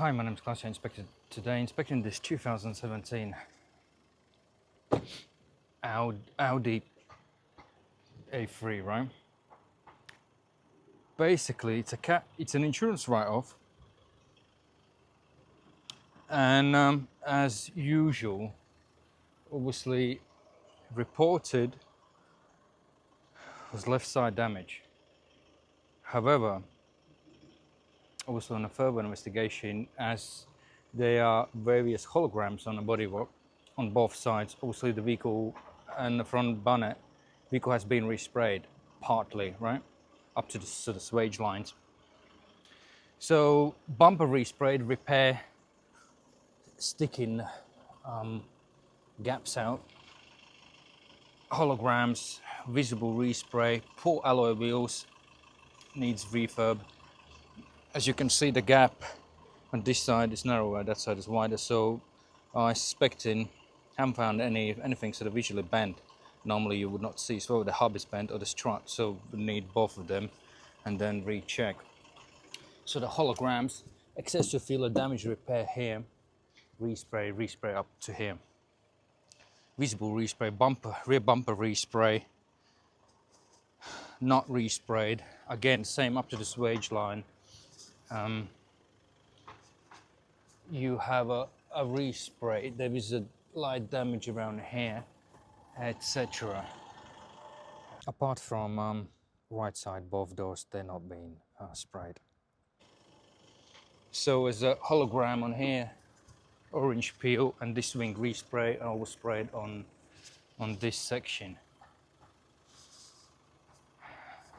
Hi, my name is Klaus. I inspected today inspecting this 2017 Audi A3, right? Basically, it's an insurance write-off, and as usual, obviously reported was left side damage. However, also on a further investigation, as there are various holograms on the bodywork on both sides, obviously the vehicle and the front bonnet, vehicle has been resprayed partly, right, up to the sort of swage lines. So bumper resprayed, repair sticking gaps out, holograms, visible respray, poor alloy wheels, needs refurb. As you can see, the gap on this side is narrower, that side is wider, so I suspecting, haven't found anything sort of visually bent. Normally you would not see, so the hub is bent or the strut, so we need both of them and then recheck. So the holograms, access to filler, damage repair here, respray up to here. Visible respray, bumper, rear bumper respray, not resprayed. Again, same up to the swage line. You have a respray, there is a light damage around here, etc. Apart from right side, both doors, they're not being sprayed. So there's a hologram on here, orange peel, and this wing respray and oversprayed on this section.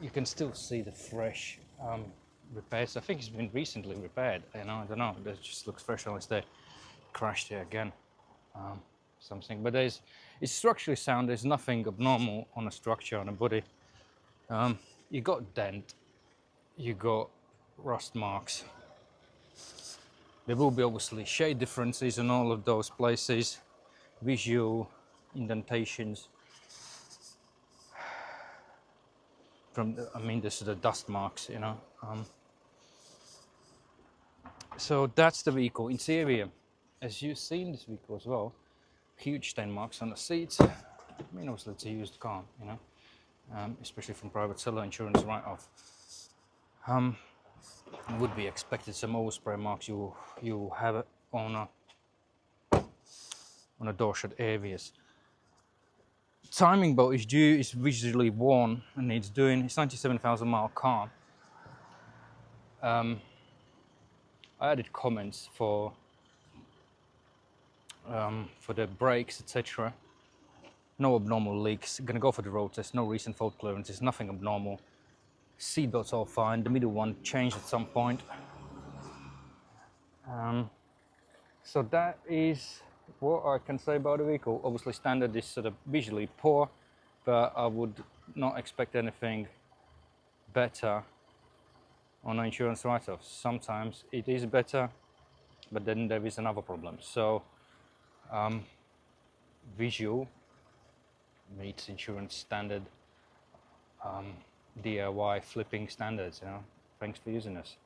You can still see the fresh repairs. I think it's been recently repaired, you know, I don't know, it just looks fresh unless they crashed here again. Something, but it's structurally sound. There's nothing abnormal on the structure, on the body. You got dent, you got rust marks. There will be obviously shade differences in all of those places, visual indentations from this is the dust marks, you know. So that's the vehicle interior. As you've seen this vehicle as well, huge stain marks on the seats. I mean, obviously it's a used car, you know, especially from private seller insurance write-off. Would be expected some overspray marks you have it on a door shut areas. Timing belt is due, is visually worn and needs doing. It's 97,000 mile car. I added comments for the brakes, etc. No abnormal leaks. Gonna go for the road test. No recent fault clearances. Nothing abnormal. Seatbelts all fine. The middle one changed at some point. So that is what I can say about the vehicle. Obviously, standard is sort of visually poor, but I would not expect anything better on an insurance write-off. Sometimes it is better, but then there is another problem. So visual meets insurance standard, DIY flipping standards, you know. Thanks for using us.